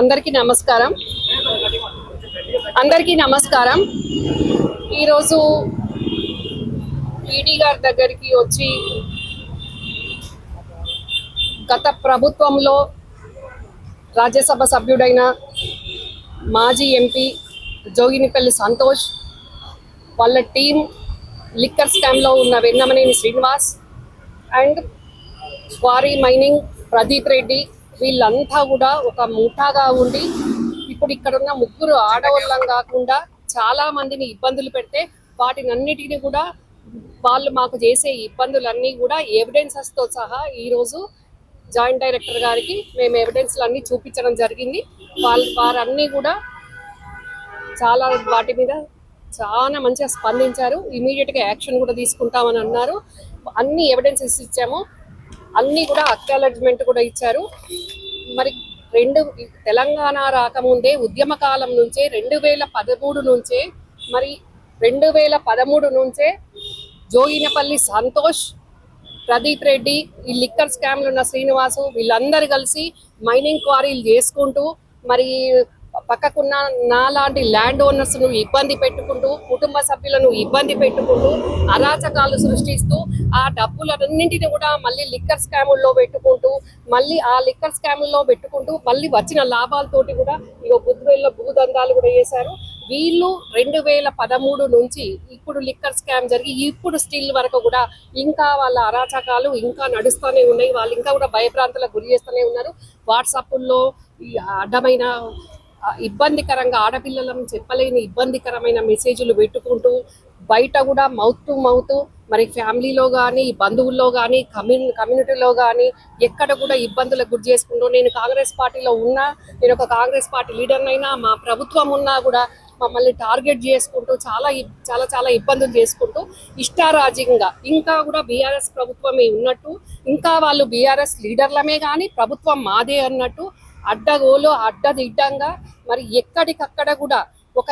అందరికీ నమస్కారం. ఈరోజు ఈడీ గారి దగ్గరికి వచ్చి గత ప్రభుత్వంలో రాజ్యసభ సభ్యుడైన మాజీ ఎంపీ జోగినిపల్లి సంతోష్ వాళ్ళ టీం లిక్కర్ స్కామ్లో ఉన్న Vennamaneni Srinivas and quarry mining Pradeep Reddy వీళ్ళంతా కూడా ఒక ముఠాగా ఉండి ఇప్పుడు ఇక్కడ ఉన్న ముగ్గురు ఆడవాళ్ళం కాకుండా చాలా మందిని ఇబ్బందులు పెడితే వాటినన్నిటిని కూడా వాళ్ళు మాకు చేసే ఇబ్బందులన్నీ కూడా ఎవిడెన్సెస్తో సహా ఈరోజు జాయింట్ డైరెక్టర్ గారికి మేము ఎవిడెన్స్లన్నీ చూపించడం జరిగింది. వారన్నీ కూడా చాలా వాటి మీద చాలా మంచిగా స్పందించారు. ఇమీడియట్గా యాక్షన్ కూడా తీసుకుంటామని అన్నారు. అన్ని ఎవిడెన్సెస్ ఇచ్చాము, అన్నీ కూడా అక్నాలెడ్జ్మెంట్ కూడా ఇచ్చారు. మరి తెలంగాణ రాకముందే ఉద్యమ కాలం నుంచే 2013 నుంచే మరి 2013 నుంచే జోగినపల్లి సంతోష్, ప్రదీప్ రెడ్డి, ఈ లిక్కర్ స్కామ్లు ఉన్న శ్రీనివాసు వీళ్ళందరూ కలిసి మైనింగ్ క్వారీలు చేసుకుంటూ మరి పక్కకున్న నాలాంటి ల్యాండ్ ఓనర్స్ను ఇబ్బంది పెట్టుకుంటూ కుటుంబ సభ్యులను ఇబ్బంది పెట్టుకుంటూ అరాచకాలు సృష్టిస్తూ ఆ డబ్బులన్నింటినీ కూడా మళ్ళీ లిక్కర్ స్కాముల్లో పెట్టుకుంటూ మళ్ళీ వచ్చిన లాభాలతోటి కూడా ఇగో బుద్ధివేల్లో భూదందాలు కూడా చేశారు. వీళ్ళు 2013 నుంచి ఇప్పుడు లిక్కర్ స్కామ్ జరిగి ఇప్పుడు స్టిల్ వరకు కూడా ఇంకా వాళ్ళ అరాచకాలు ఇంకా నడుస్తూనే ఉన్నాయి. వాళ్ళు ఇంకా కూడా భయభ్రాంతులకు గురి చేస్తూనే ఉన్నారు. వాట్సాప్ల్లో అడ్డమైన ఇబ్బందికరంగా ఆడపిల్లలను చెప్పలేని ఇబ్బందికరమైన మెసేజ్లు పెట్టుకుంటూ బయట కూడా మౌత్ టు మౌత్ మరి ఫ్యామిలీలో కానీ బంధువుల్లో కానీ కమ్యూనిటీలో కానీ ఎక్కడ కూడా ఇబ్బందులకు గురి చేసుకుంటూ నేను కాంగ్రెస్ పార్టీలో ఉన్నా, నేను ఒక కాంగ్రెస్ పార్టీ లీడర్నైనా, మా ప్రభుత్వం ఉన్నా కూడా మమ్మల్ని టార్గెట్ చేసుకుంటూ చాలా ఇబ్బందులు చేసుకుంటూ ఇష్టారాజ్యంగా ఇంకా కూడా బీఆర్ఎస్ ప్రభుత్వమే ఉన్నట్టు, ఇంకా వాళ్ళు బీఆర్ఎస్ లీడర్లమే కానీ ప్రభుత్వం మాదే అన్నట్టు అడ్డగోలు అడ్డదిడ్డంగా మరి ఎక్కడికక్కడ కూడా ఒక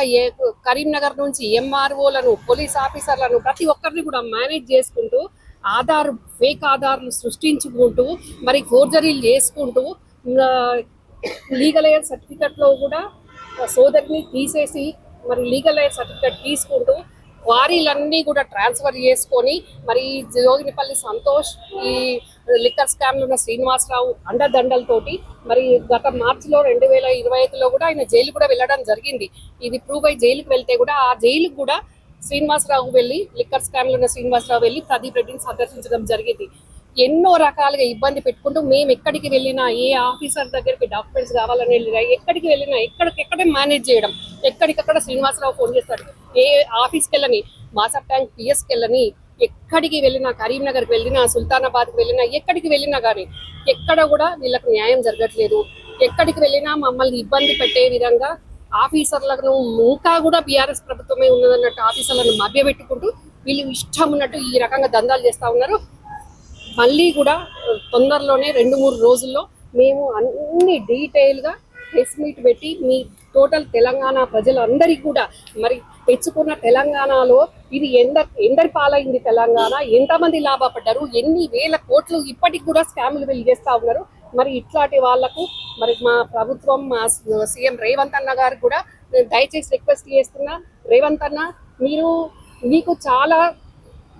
కరీంనగర్ నుంచి ఎంఆర్ఓలను, పోలీస్ ఆఫీసర్లను ప్రతి ఒక్కరిని కూడా మేనేజ్ చేసుకుంటూ ఫేక్ ఆధార్లు సృష్టించుకుంటూ మరి ఫోర్జరీలు చేసుకుంటూ లీగల్ ఎయిడ్ సర్టిఫికెట్లో కూడా సోదరిని తీసేసి మరి లీగల్ ఎయిడ్ సర్టిఫికెట్ తీసుకుంటూ క్వారీలన్నీ కూడా ట్రాన్స్ఫర్ చేసుకొని మరి జోగినిపల్లి సంతోష్, ఈ లిక్కర్ స్కామ్లో ఉన్న శ్రీనివాసరావు అండదండలతోటి మరి గత మార్చిలో 2025లో కూడా ఆయన జైలు కూడా వెళ్ళడం జరిగింది. ఇది ప్రూవ్ అయ్యి జైలుకి వెళ్తే కూడా ఆ జైలుకు కూడా శ్రీనివాసరావు వెళ్ళి లిక్కర్ స్కామ్లో ఉన్న శ్రీనివాసరావు వెళ్ళి ప్రదీప్ రెడ్డిని సందర్శించడం జరిగింది. ఎన్నో రకాలుగా ఇబ్బంది పెట్టుకుంటూ మేము ఎక్కడికి వెళ్ళినా ఏ ఆఫీసర్ దగ్గరికి డాక్యుమెంట్స్ కావాలని వెళ్ళినా ఎక్కడికి వెళ్ళినా ఎక్కడికెక్కడే మేనేజ్ చేయడం, ఎక్కడికక్కడ శ్రీనివాసరావు ఫోన్ చేస్తాడు. ఏ ఆఫీస్కి వెళ్ళని, మాసప్ ట్యాంక్ పిఎస్కి వెళ్ళని, ఎక్కడికి వెళ్ళినా, కరీంనగర్కి వెళ్ళినా, సుల్తానాబాద్కి వెళ్ళినా, ఎక్కడికి వెళ్ళినా కానీ ఎక్కడ కూడా వీళ్ళకి న్యాయం జరగట్లేదు. ఎక్కడికి వెళ్ళినా మమ్మల్ని ఇబ్బంది పెట్టే విధంగా ఆఫీసర్లను ఇంకా కూడా బీఆర్ఎస్ ప్రభుత్వమే ఉన్నదన్నట్టు ఆఫీసర్లను మభ్యపెట్టుకుంటూ వీళ్ళు ఇష్టం ఉన్నట్టు ఈ రకంగా దందాలు చేస్తూ ఉన్నారు. మళ్ళీ కూడా తొందరలోనే 2-3 రోజుల్లో మేము అన్ని డీటెయిల్గా ప్రెస్ మీట్ పెట్టి మీ టోటల్ తెలంగాణ ప్రజలందరికీ కూడా మరి తెచ్చుకున్న తెలంగాణలో ఇది ఎందరి పాలైంది, తెలంగాణ ఎంతమంది లాభపడ్డారు, ఎన్ని వేల కోట్లు ఇప్పటికి కూడా స్కాములు వెళ్ళి చేస్తూ ఉన్నారు. మరి ఇట్లాంటి వాళ్లకు మరి మా ప్రభుత్వం, మా సీఎం రేవంత్ అన్న గారు కూడా నేను దయచేసి రిక్వెస్ట్ చేస్తున్నా, రేవంత్ అన్న మీకు చాలా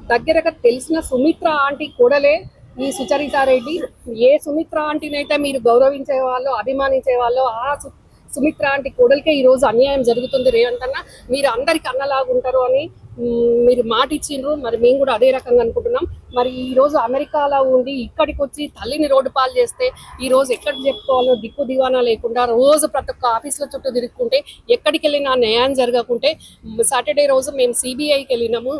దగ్గరగా తెలిసిన సుమిత్ర ఆంటీ కూడలే ఈ సుచరితారెడ్డి. ఏ సుమిత్ర ఆంటీనైతే మీరు గౌరవించే వాళ్ళు, అభిమానించే వాళ్ళు, ఆ సుమిత్ర ఆంటీ కూడలికే ఈరోజు అన్యాయం జరుగుతుంది. రేవంత్ అన్న మీరు అందరికి అన్నలాగా ఉంటారు అని మీరు మాట ఇచ్చిండ్రు. మరి మేము కూడా అదే రకంగా అనుకుంటున్నాం. మరి ఈరోజు అమెరికాలో ఉండి ఇక్కడికి వచ్చి తల్లిని రోడ్డు పాలు చేస్తే ఈరోజు ఎక్కడికి చెప్పుకోవాలో దిక్కు దివానా లేకుండా రోజు ప్రతి ఒక్క ఆఫీసుల చుట్టూ తిరుగుకుంటే ఎక్కడికి వెళ్ళినా న్యాయం జరగకుంటే సాటర్డే రోజు మేము సిబిఐకి వెళ్ళినాము,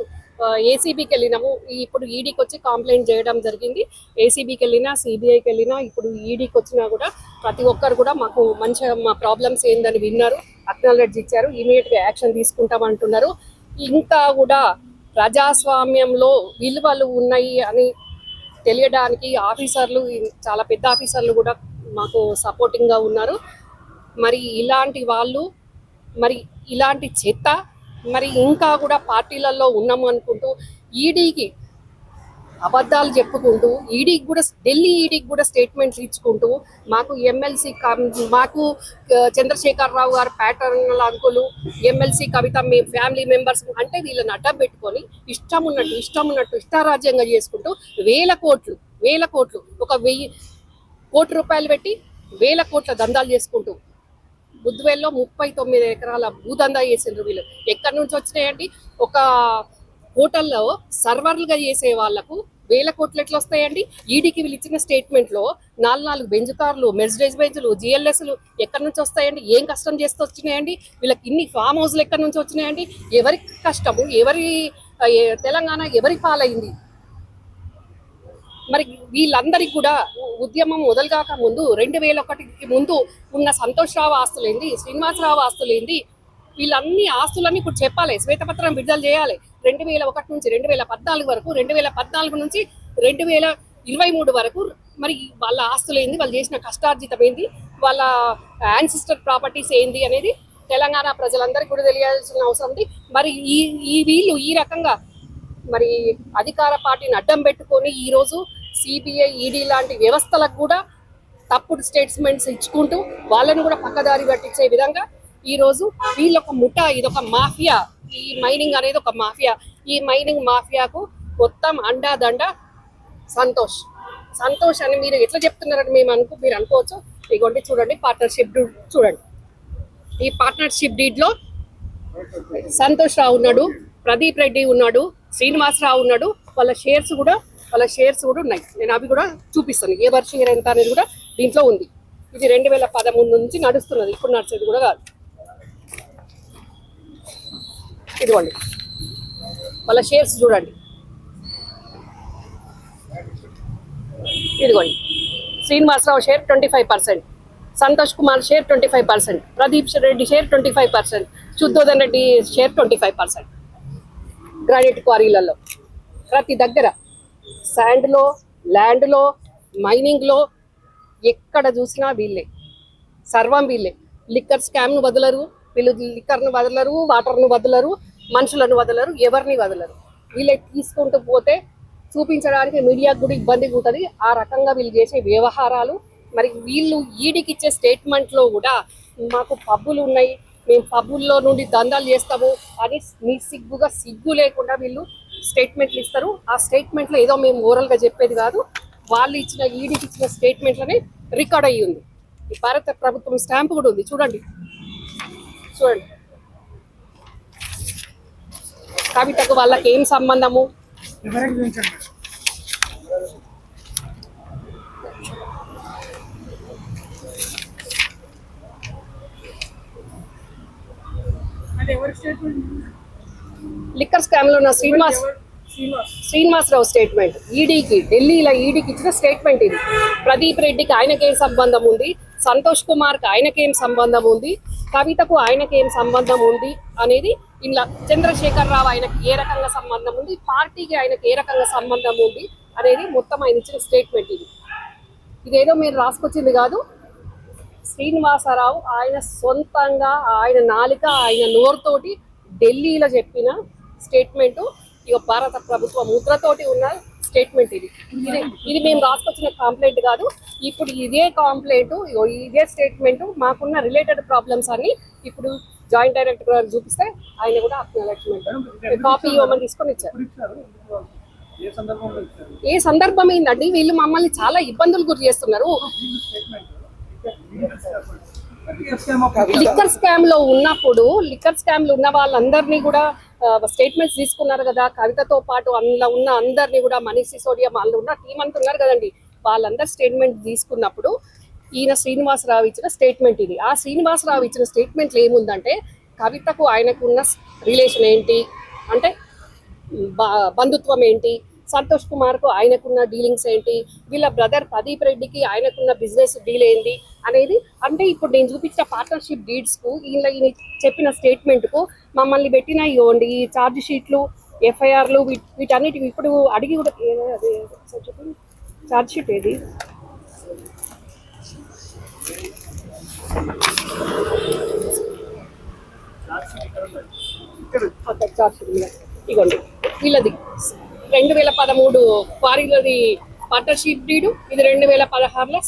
ఏసీబీకి వెళ్ళినాము. ఇప్పుడు ఈడీకి వచ్చి కంప్లైంట్ చేయడం జరిగింది. ఏసీబీకి వెళ్ళినా, సిబిఐకి వెళ్ళినా, ఇప్పుడు ఈడీకి వచ్చినా కూడా ప్రతి ఒక్కరు కూడా మాకు మంచిగా మా ప్రాబ్లమ్స్ ఏందని విన్నారు, అక్నాలెడ్జ్ ఇచ్చారు, ఇమీడియట్గా యాక్షన్ తీసుకుంటామంటున్నారు. ఇంకా కూడా ప్రజాస్వామ్యంలో విలువలు ఉన్నాయి అని తెలియడానికి ఆఫీసర్లు, చాలా పెద్ద ఆఫీసర్లు కూడా మాకు సపోర్టింగ్గా ఉన్నారు. మరి ఇలాంటి వాళ్ళు, మరి ఇలాంటి చెత్త మరి ఇంకా కూడా పార్టీలలో ఉన్నాము అనుకుంటూ ఈడీకి అబద్ధాలు చెప్పుకుంటూ ఈడీకి కూడా ఢిల్లీ ఈడీకి కూడా స్టేట్మెంట్లు ఇచ్చుకుంటూ మాకు ఎమ్మెల్సీ మాకు చంద్రశేఖరరావు గారు ప్యాటర్న్ అంకులు ఎమ్మెల్సీ కవిత మీ ఫ్యామిలీ మెంబర్స్ అంటే వీళ్ళని అడ్డం పెట్టుకొని ఇష్టం ఉన్నట్టు ఇష్టారాజ్యంగా చేసుకుంటూ వేల కోట్లు ఒక 1000 కోట్ల రూపాయలు పెట్టి వేల కోట్ల దందాలు చేసుకుంటూ బుద్వేల్లో 39 ఎకరాల భూదందా చేసిండ్రు వీళ్ళు. ఎక్కడి నుంచి వచ్చినాయండి? ఒక హోటల్లో సర్వర్లుగా చేసే వాళ్లకు వేల కోట్లు ఎట్లా వస్తాయండి? ఈడీకి వీళ్ళు ఇచ్చిన స్టేట్మెంట్లో 4 బెంజ్ కార్లు, మెర్సిడెస్ బెంజ్లు, జిఎల్ఎస్లు ఎక్కడి నుంచి వస్తాయండి? ఏం కష్టం చేస్తూ వచ్చినాయండి? వీళ్ళకి ఇన్ని ఫామ్ హౌస్లు ఎక్కడి నుంచి వచ్చినాయండి? ఎవరి కష్టము, తెలంగాణ ఎవరి పాలైంది? మరి వీళ్ళందరికీ కూడా ఉద్యమం మొదలుగాక ముందు 2001కి ముందు ఉన్న సంతోష్ రావు ఆస్తులేంది, శ్రీనివాసరావు ఆస్తులేంది, వీళ్ళన్ని ఆస్తులన్నీ ఇప్పుడు చెప్పాలి, శ్వేతపత్రం విడుదల చేయాలి. 2001 నుంచి 2014 వరకు, 2014 నుంచి 2023 వరకు మరి వాళ్ళ ఆస్తులు ఏంది, వాళ్ళు చేసిన కష్టార్జితం ఏంది, వాళ్ళ యాన్సిస్టర్ ప్రాపర్టీస్ ఏంది అనేది తెలంగాణ ప్రజలందరికీ కూడా తెలియాల్సిన అవసరం ఉంది. మరి వీళ్ళు ఈ రకంగా మరి అధికార పార్టీని అడ్డం పెట్టుకొని ఈరోజు సిబిఐ, ఈడీ లాంటి వ్యవస్థలకు కూడా తప్పుడు స్టేట్మెంట్స్ ఇచ్చుకుంటూ వాళ్ళను కూడా పక్కదారి పట్టించే విధంగా ఈరోజు వీళ్ళొక ముఠా, ఇదొక మాఫియా. ఈ మైనింగ్ అనేది ఒక మాఫియా. ఈ మైనింగ్ మాఫియాకు మొత్తం అండాదండ సంతోష్ అని మీరు ఎట్లా చెప్తున్నారని మీరు అనుకోవచ్చు. ఇగోండి చూడండి, పార్ట్నర్షిప్ చూడండి. ఈ పార్ట్నర్షిప్ డీడ్లో సంతోష్ రావు ఉన్నాడు, ప్రదీప్ రెడ్డి ఉన్నాడు, శ్రీనివాసరావు ఉన్నాడు. వాళ్ళ షేర్స్ కూడా ఉన్నాయి. నేను అవి కూడా చూపిస్తాను. ఎవరి షేర్ ఎంత అనేది కూడా దీంట్లో ఉంది. ఇది 2013 నుంచి నడుస్తున్నది, ఇప్పుడు నడిచేది కూడా కాదు. ఇదిగోండి వాళ్ళ షేర్స్ చూడండి. ఇదిగోండి Srinivasarao share 25%, Santosh Kumar share 25%, Pradeep Reddy share 25%, Suddhodan Reddy share 25%. Granite క్వారీలలో ప్రతి దగ్గర శాండ్లో, ల్యాండ్లో, మైనింగ్లో ఎక్కడ చూసినా వీళ్ళే, సర్వం వీళ్ళే. లిక్కర్ స్కామ్ను వదలరు వీళ్ళు, లిక్కర్ను వదలరు, వాటర్ను వదలరు, మనుషులను వదలరు, ఎవరిని వదలరు. వీళ్ళే తీసుకుంటూ పోతే చూపించడానికి మీడియాకు కూడా ఇబ్బంది ఉంటుంది. ఆ రకంగా వీళ్ళు చేసే వ్యవహారాలు. మరి వీళ్ళు ఈడీకి ఇచ్చే స్టేట్మెంట్లో కూడా మాకు పబ్బులు ఉన్నాయి, మేము పబ్బుల్లో నుండి దందాలు చేస్తాము అని సిగ్గు లేకుండా వీళ్ళు స్టేట్మెంట్లు ఇస్తారు. ఆ స్టేట్మెంట్లో ఏదో మేము ఓరల్గా చెప్పేది కాదు, వాళ్ళు ఈడీకి ఇచ్చిన స్టేట్మెంట్లని రికార్డ్ అయ్యి ఉంది. ఈ భారత ప్రభుత్వం స్టాంప్ కూడా ఉంది. చూడండి కవితకు వాళ్ళకి ఏం సంబంధము? లిక్కర్ స్కామ్ లో ఉన్న శ్రీనివాసరావు స్టేట్మెంట్, ఢిల్లీలో ఈడీకి ఇచ్చిన స్టేట్మెంట్ ఇది. ప్రదీప్ రెడ్డికి ఆయనకేం సంబంధం ఉంది, సంతోష్ కుమార్కి ఆయనకేం సంబంధం ఉంది, కవితకు ఆయనకేం సంబంధం ఉంది అనేది ఇలా చంద్రశేఖరరావు ఆయనకి ఏ రకంగా సంబంధం ఉంది, పార్టీకి ఆయనకి ఏ రకంగా సంబంధం ఉంది అనేది మొత్తం ఆయన ఇచ్చిన స్టేట్మెంట్ ఇది. ఇదేదో మీరు రాసుకొచ్చింది కాదు. శ్రీనివాసరావు ఆయన సొంతంగా ఆయన నాలిక, ఆయన నోరుతోటి ఢిల్లీలో చెప్పిన స్టేట్మెంటు. ఇక భారత ప్రభుత్వ ముద్రతోటి ఉన్న స్టేట్మెంట్ ఇది మేము రాసుకొచ్చిన కంప్లైంట్ కాదు. ఇప్పుడు ఇదే కంప్లైంట్, ఇదే స్టేట్మెంట్ మాకున్న రిలేటెడ్ ప్రాబ్లమ్స్ అన్ని ఇప్పుడు జాయింట్ డైరెక్టర్ గారు చూపిస్తే ఆయన కూడా అక్నాలెడ్జ్మెంట్ కాపీ ఇవ్వమని తీసుకొని ఇచ్చారు. ఏ సందర్భం ఏంటండి? వీళ్ళు మమ్మల్ని చాలా ఇబ్బందులు గురి చేస్తున్నారు. లిక్కర్ స్కామ్ లో ఉన్న వాళ్ళందరినీ కూడా స్టేట్మెంట్స్ తీసుకున్నారు కదా. కవితతో పాటు అందులో ఉన్న అందరినీ కూడా, మనీష్ సిసోడియా అందులో ఉన్న టీం అంతా ఉన్నారు కదండి, వాళ్ళందరూ స్టేట్మెంట్ తీసుకున్నప్పుడు ఈయన శ్రీనివాసరావు ఇచ్చిన స్టేట్మెంట్ ఇది. ఆ శ్రీనివాసరావు ఇచ్చిన స్టేట్మెంట్లు ఏముందంటే, కవితకు ఆయనకున్న రిలేషన్ ఏంటి అంటే బంధుత్వం ఏంటి, సంతోష్ కుమార్కు ఆయనకున్న డీలింగ్స్ ఏంటి, వీళ్ళ బ్రదర్ ప్రదీప్ రెడ్డికి ఆయనకున్న బిజినెస్ డీల్ ఏంటి అనేది. అంటే ఇప్పుడు నేను చూపించిన పార్ట్నర్షిప్ డీడ్స్కు ఈయన చెప్పిన స్టేట్మెంట్కు మమ్మల్ని పెట్టిన ఇవ్వండి ఈ ఛార్జ్ షీట్లు, ఎఫ్ఐఆర్లు, వీటన్నిటికి ఇప్పుడు అడిగి కూడా ఛార్జ్ షీట్ ఏది ఛార్జ్ షీట్ ఇవ్వండి వీళ్ళది 2013 క్వారీలది పార్ట్నర్షిప్ డీడు, ఇది 2016లో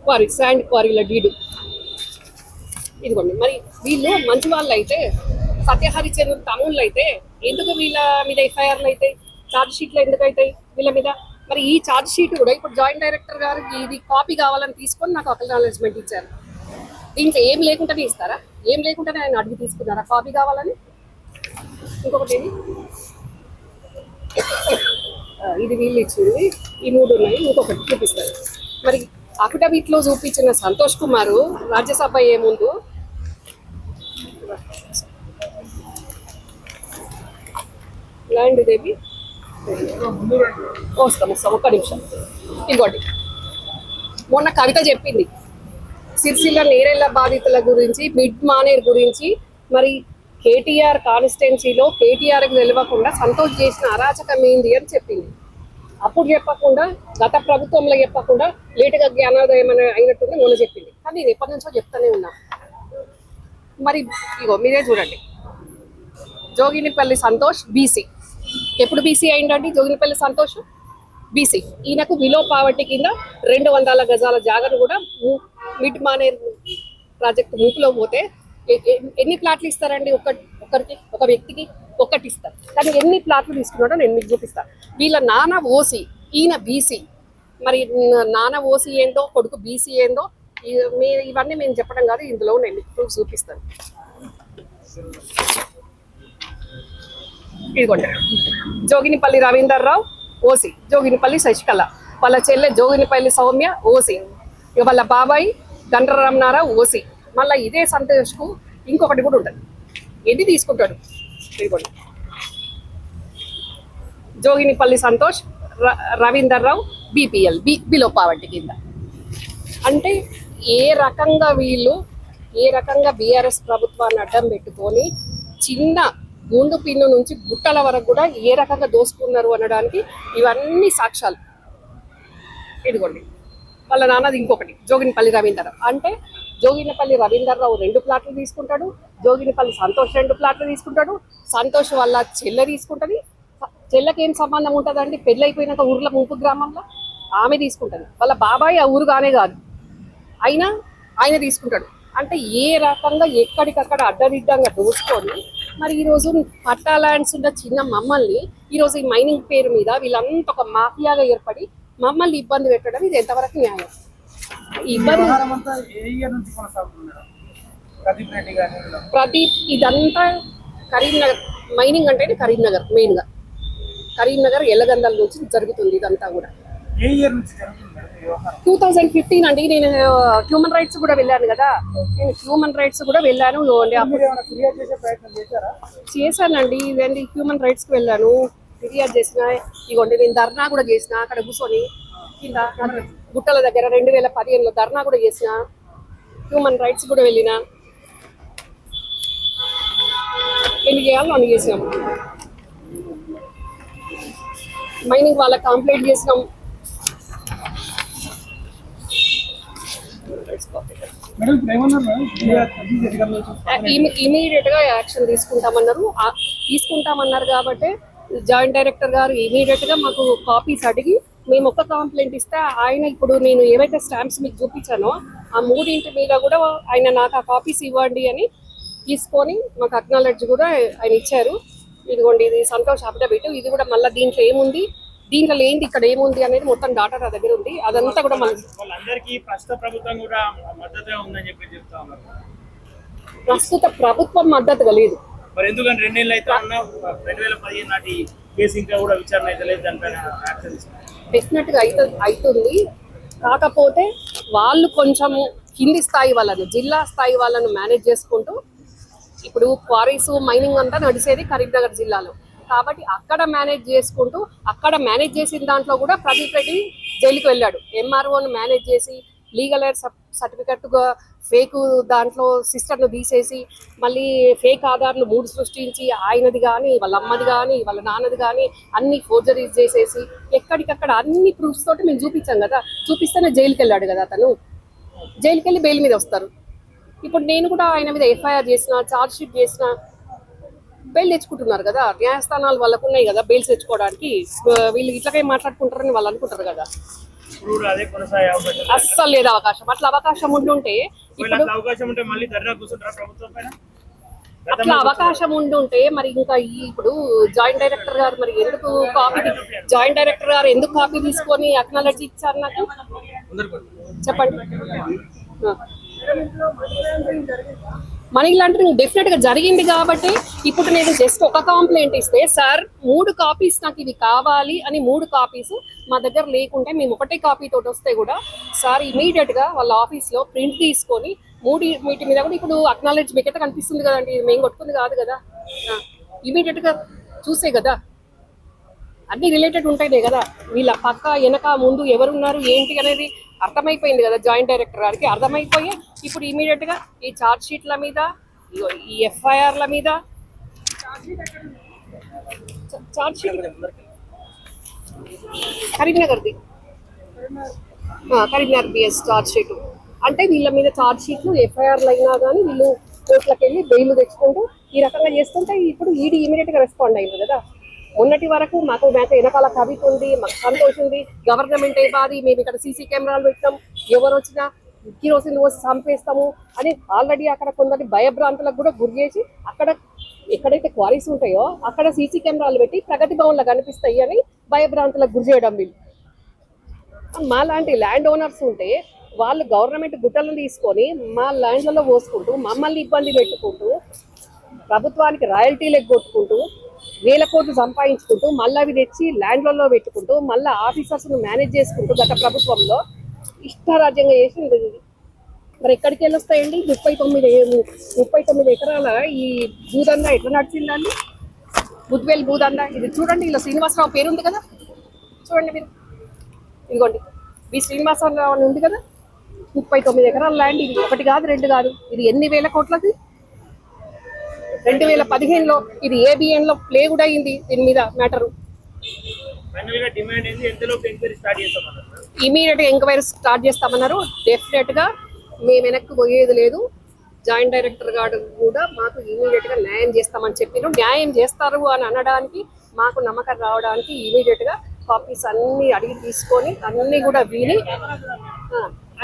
క్వారీ శాండ్ క్వారీల డీడు. ఇదిగోండి. మరి వీళ్ళు మంచి వాళ్ళు అయితే, సత్యహరిచంద్ర తమ్ముళ్ళు అయితే ఎందుకు వీళ్ళ మీద ఎఫ్ఐఆర్లు అయితే, ఛార్జ్ షీట్లు ఎందుకు అవుతాయి వీళ్ళ మీద? మరి ఈ ఛార్జ్ షీట్ కూడా ఇప్పుడు జాయింట్ డైరెక్టర్ గారు ఇది కాపీ కావాలని తీసుకొని నాకు అక్నాలెడ్జ్మెంట్ ఇచ్చారు. దీంట్లో ఏం లేకుండానే ఇస్తారా? ఏం లేకుండానే ఆయన అడిగి తీసుకున్నారా కాపీ కావాలని? ఇంకొకటి ఇది వీళ్ళు ఇచ్చింది, ఈ 3 ఉన్నాయి, ఇంకొకటి చూపిస్తారు. మరి అఫిడవిట్ లో చూపించిన సంతోష్ కుమార్ రాజ్యసభ ముందు ల్యాండ్ దేవి వస్తాం ఒక్క నిమిషం. ఇంకోటి మొన్న కవిత చెప్పింది సిరిసిల్ల నేరెళ్ల బాధితుల గురించి, మిడ్ మానేర్ గురించి, మరి కేటీఆర్ కాన్స్టిట్యున్సీలో కేటీఆర్కి తెలియకుండా సంతోష్ చేసిన అరాచకం ఏంది అని చెప్పింది. అప్పుడు చెప్పకుండా, గత ప్రభుత్వంలో చెప్పకుండా లేటుగా జ్ఞానోదయం అయినట్టుంది మొన్న చెప్పింది. కానీ నేను ఎప్పటి నుంచో చెప్తానే ఉన్నా. మరి ఇగో మీరే చూడండి, జోగినిపల్లి సంతోష్ బీసీ. ఎప్పుడు బీసీ అయిందండి జోగినిపల్లి సంతోష్? బీసీ. ఈయనకు బిలో పావర్టీ కింద 200 గజాల జాగను కూడా మిడ్ మానేర్ ప్రాజెక్ట్ మూపులో పోతే ఎన్ని ప్లాట్లు ఇస్తారండి? ఒకరికి, ఒక వ్యక్తికి ఒకటి ఇస్తారు. కానీ ఎన్ని ప్లాట్లు తీసుకున్నాడో నేను మీకు చూపిస్తాను. వీళ్ళ నాన్న ఓసీ, ఈయన బీసీ. మరి నాన్న ఓసీ ఏందో, కొడుకు బీసీ ఏందో ఇవన్నీ మేము చెప్పడం కాదు, ఇందులో నేను మీకు ప్రూఫ్ చూపిస్తాను. ఇదిగోండి, జోగినిపల్లి రవీందర్ రావు ఓసీ, జోగినిపల్లి శశికళ, వాళ్ళ చెల్లె జోగినిపల్లి సౌమ్య ఓసీ, వాళ్ళ బాబాయ్ గండ్రరమణారావు ఓసీ. మళ్ళీ ఇదే సంతోష్కు ఇంకొకటి కూడా ఉంటుంది. ఎన్ని తీసుకుంటాడు? ఇదిగోండి, జోగినిపల్లి సంతోష్ రవీందర్ రావు బీపీఎల్, బిలో పావర్టీ కింద. అంటే ఏ రకంగా వీళ్ళు, ఏ రకంగా బీఆర్ఎస్ ప్రభుత్వాన్ని అడ్డం పెట్టుకొని చిన్న గుండు పిన్ను నుంచి గుట్టల వరకు కూడా ఏ రకంగా దోసుకున్నారు అనడానికి ఇవన్నీ సాక్ష్యాలు. ఇదిగోండి, వాళ్ళ నాన్నది ఇంకొకటి జోగినిపల్లి రవీందర్. అంటే జోగినిపల్లి రవీందర్ రావు 2 ప్లాట్లు తీసుకుంటాడు, జోగినిపల్లి సంతోష్ 2 ప్లాట్లు తీసుకుంటాడు, సంతోష్ వాళ్ళ చెల్లె తీసుకుంటుంది. చెల్లెకి ఏం సంబంధం ఉంటుందండి? పెళ్ళి అయిపోయినాక ఊర్లో ముంపు గ్రామంలో ఆమె తీసుకుంటుంది. వాళ్ళ బాబాయ్ ఆ ఊరు కానే కాదు, అయినా ఆయన తీసుకుంటాడు. అంటే ఏ రకంగా ఎక్కడికక్కడ అడ్డదిడ్డంగా దోచుకొని మరి ఈరోజు పట్టా ల్యాండ్స్ ఉన్న చిన్న మమ్మల్ని ఈరోజు ఈ మైనింగ్ పేరు మీద వీళ్ళంతా ఒక మాఫియాగా ఏర్పడి మమ్మల్ని ఇబ్బంది పెట్టడం ఇది ఎంతవరకు న్యాయం? ప్రదీప్ ఇదంతా కరీంనగర్ మైనింగ్ అంటే కరీంనగర్, మెయిన్గా కరీంనగర్ ఎల్లగందల నుంచి జరుగుతుంది ఇదంతా కూడా. 2015 అండి. నేను హ్యూమన్ రైట్స్ కూడా వెళ్ళాను కదా, నేను హ్యూమన్ రైట్స్ కూడా వెళ్ళాను. చేశానండి, ఇదండి హ్యూమన్ రైట్స్కి వెళ్ళాను, ఫిర్యాదు చేసిన. ఇగోండి నేను ధర్నా కూడా చేసిన అక్కడ కూర్చొని కింద గుట్టల దగ్గర 2015లో ధర్నా కూడా చేసిన, హ్యూమన్ రైట్స్ కూడా వెళ్ళిన. ఎన్ని చేయాలో అన్ని చేసినాం. మైనింగ్ వాళ్ళకి కంప్లైంట్ చేసినాం. ఇమీడియట్ గా యాక్షన్ తీసుకుంటామన్నారు కాబట్టి జాయింట్ డైరెక్టర్ గారు ఇమీడియట్ గా మాకు కాపీస్ అడిగి మేము ఒక కంప్లైంట్ ఇస్తే ఆయన ఇప్పుడు నేను ఏవైతే స్టాంప్స్ మీకు చూపించానో ఆ 3 మీద కూడా ఆయన నాకు ఆ కాపీస్ ఇవ్వండి అని తీసుకొని మాకు అక్నాలెడ్జ్ కూడా ఆయన ఇచ్చారు. ఇదిగోండి, ఇది సంతోష్ అఫిడవిట్. ఇది కూడా మళ్ళీ దీంట్లో ఏముంది, దీంట్లో లేనిది ఇక్కడ ఏముంది అనేది మొత్తం డాటా నా దగ్గర ఉంది. అదంతా కూడా ప్రస్తుత ప్రభుత్వం మద్దతుగా లేదు. డెఫినెట్ గా అవుతుంది. కాకపోతే వాళ్ళు కొంచెం కింది స్థాయి వాళ్ళను, జిల్లా స్థాయి వాళ్ళను మేనేజ్ చేసుకుంటూ, ఇప్పుడు క్వారీస్ మైనింగ్ అంతా నడిచేది కరీంనగర్ జిల్లాలో కాబట్టి అక్కడ మేనేజ్ చేసుకుంటూ, అక్కడ మేనేజ్ చేసిన దాంట్లో కూడా ప్రదీప్ రెడ్డి జైలుకి వెళ్ళాడు. ఎంఆర్ఓను మేనేజ్ చేసి లీగల్ ఎయిడ్ సర్టిఫికెట్గా ఫేక్ దాంట్లో సిస్టర్ను తీసేసి మళ్ళీ ఫేక్ ఆధార్లు 3 సృష్టించి ఆయనది కానీ వాళ్ళ అమ్మది కానీ వాళ్ళ నాన్నది కానీ అన్ని ఫోర్జరీస్ చేసేసి ఎక్కడికక్కడ అన్ని ప్రూఫ్స్ తోటి మేము చూపించాం కదా. చూపిస్తేనే జైలుకి వెళ్ళాడు కదా అతను. జైలుకి వెళ్ళి బెయిల్ మీద వస్తారు. ఇప్పుడు నేను కూడా ఆయన మీద ఎఫ్ఐఆర్ చేసిన, ఛార్జ్ షీట్ చేసిన, బెయిల్ తెచ్చుకుంటున్నారు కదా, న్యాయస్థానాలు వాళ్ళకు ఉన్నాయి కదా బెయిల్స్ తెచ్చుకోవడానికి. వీళ్ళు ఇట్లాగే మాట్లాడుకుంటారని వాళ్ళు అనుకుంటారు కదా. ఇప్పుడు అదే కొనసాగే అవకాశం అస్సలు లేదు అవకాశం. అట్లా అవకాశం ఉండుంటే ఒకవేళ అట్లా అవకాశం ఉంటే మళ్ళీ ధర్నా కూర్చుంటారా ప్రభుత్వం పైన? అట్లా అవకాశం ఉండుంటే మరి ఇంకా ఇప్పుడు జాయింట్ డైరెక్టర్ గారు మరి ఎందుకు కాపీ జాయింట్ డైరెక్టర్ గారు ఎందుకు కాపీ తీసుకొని అక్నాలజీ ఇచ్చారు నాకు చెప్పండి. మనీ లాండరింగ్ డెఫినెట్ గా జరిగింది కాబట్టి ఇప్పుడు నేను జస్ట్ ఒక కంప్లైంట్ ఇస్తే సార్ 3 కాపీస్ నాకు ఇవి కావాలి అని 3 కాపీస్ మా దగ్గర లేకుంటే మేము ఒకటే కాపీ తోటి వస్తే కూడా సార్ ఇమీడియట్ గా వాళ్ళ ఆఫీస్ లో ప్రింట్ తీసుకొని వీటి మీద కూడా ఇప్పుడు అక్నాలెడ్జ్ మీకైతే కనిపిస్తుంది కదండి, మేము కొట్టుకుంది కాదు కదా, ఇమీడియట్ గా చూసే కదా అన్ని రిలేటెడ్ ఉంటాయి కదా. వీళ్ళ పక్క వెనక ముందు ఎవరున్నారు ఏంటి అనేది అర్థమైపోయింది కదా జాయింట్ డైరెక్టర్ గారికి. అర్థమైపోయి ఇప్పుడు ఇమీడియట్ గా ఈ ఛార్జ్ షీట్ల మీద ఈ ఎఫ్ఐఆర్ల మీద ఛార్జ్ షీట్ కరీంనగర్ది కరీంనగర్ బిఎస్ ఛార్జ్ షీట్ అంటే వీళ్ళ మీద ఛార్జ్ షీట్లు ఎఫ్ఐఆర్లు అయినా కానీ వీళ్ళు కోర్టులకు వెళ్ళి బెయిల్ తెచ్చుకుంటూ ఈ రకంగా చేస్తుంటే ఇప్పుడు ఈడీ ఇమీడియట్ గా రెస్పాండ్ అయింది కదా. మొన్నటి వరకు మాకు వెనకాల కవిత ఉంది, మాకు సంతోష్ ఉంది, గవర్నమెంట్ బాది, మేము ఇక్కడ సీసీ కెమెరాలు పెట్టాం, ఎవరు వచ్చినా కిరోసిన్ పోసి చంపేస్తాము అని ఆల్రెడీ అక్కడ కొందరి భయభ్రాంతులకు కూడా గురి చేసి అక్కడ ఎక్కడైతే క్వారీస్ ఉంటాయో అక్కడ సీసీ కెమెరాలు పెట్టి ప్రగతి భవన్లో కనిపిస్తాయి అని భయభ్రాంతులకు గురి చేయడం. వీళ్ళు మా లాంటి ల్యాండ్ ఓనర్స్ ఉంటే వాళ్ళు గవర్నమెంట్ గుట్టలను తీసుకొని మా ల్యాండ్లలో పోసుకుంటూ మమ్మల్ని ఇబ్బంది పెట్టుకుంటూ ప్రభుత్వానికి రాయల్టీలు ఎగ్గొట్టుకుంటూ వేల కోట్లు సంపాదించుకుంటూ మళ్ళీ అవి తెచ్చి ల్యాండ్లలో పెట్టుకుంటూ మళ్ళీ ఆఫీసర్స్ను మేనేజ్ చేసుకుంటూ గత ప్రభుత్వంలో ఇష్టారాజ్యంగా చేసింది ఇది. మరి ఎక్కడికి వెళ్ళి వస్తాయండి 39 ఎకరాల ఈ భూదందా ఎట్లా నడిచిందండి? బుద్వేల్ భూదందా ఇది చూడండి, ఇలా శ్రీనివాసరావు పేరు ఉంది కదా, చూడండి మీరు, ఇదిగోండి బి శ్రీనివాసరావు అని ఉంది కదా, 39 ఎకరాల ల్యాండ్. ఇది ఒకటి కాదు రెండు కాదు, ఇది ఎన్ని వేల కోట్లది. 2015లో ఇది ABN లో ప్లే కూడా అయింది దీని మీద మ్యాటరు. ఇమీడియట్ గా ఎంక్వైరీ స్టార్ట్ చేస్తామన్నారు. డెఫినెట్ గా మేము వెనక్కి పోయేది లేదు. జాయింట్ డైరెక్టర్ గారు కూడా మాకు ఇమీడియట్ గా న్యాయం చేస్తామని చెప్పారు. న్యాయం చేస్తారు అని అనడానికి మాకు నమ్మకం రావడానికి ఇమీడియట్ గా కాపీస్ అన్ని అడిగి తీసుకొని అన్ని కూడా విని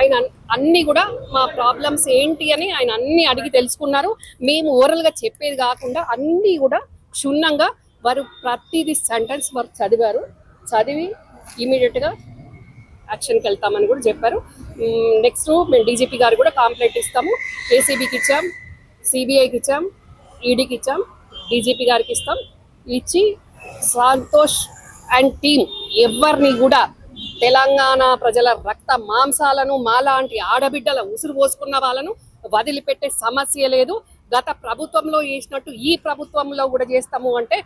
ఆయన అన్ని కూడా మా ప్రాబ్లమ్స్ ఏంటి అని ఆయన అన్ని అడిగి తెలుసుకున్నారు. మేము ఓరల్ గా చెప్పేది కాకుండా అన్ని కూడా క్షుణ్ణంగా వారు ప్రతిదీ సెంటెన్స్ వారు చదివారు. చదివి ఇమీడియట్ గా యాక్షన్కి వెళ్తామని కూడా చెప్పారు. నెక్స్ట్ మేము డీజీపీ గారు కూడా కంప్లైంట్ ఇస్తాము. ఏసీబీకి ఇచ్చాం, సిబిఐకి ఇచ్చాం, ఈడీకి ఇచ్చాం, డీజీపీ గారికి ఇస్తాం. ఇచ్చి సంతోష్ అండ్ టీమ్ ఎవరిని కూడా తెలంగాణ ప్రజల రక్త మాంసాలను మాలాంటి ఆడబిడ్డల ఉసురు పోసుకున్న వాళ్ళను వదిలిపెట్టే సమస్య లేదు. గత ప్రభుత్వంలో చేసినట్టు ఈ ప్రభుత్వంలో కూడా చేస్తాము అంటే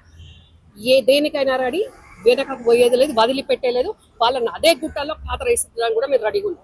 దేనికైనా రెడీ, వెనకకు పోయేది లేదు, వదిలిపెట్టేలేదు. వాళ్ళని అదే గుట్టల్లో పాత రేసి కూడా మీరు రెడీగా ఉంది.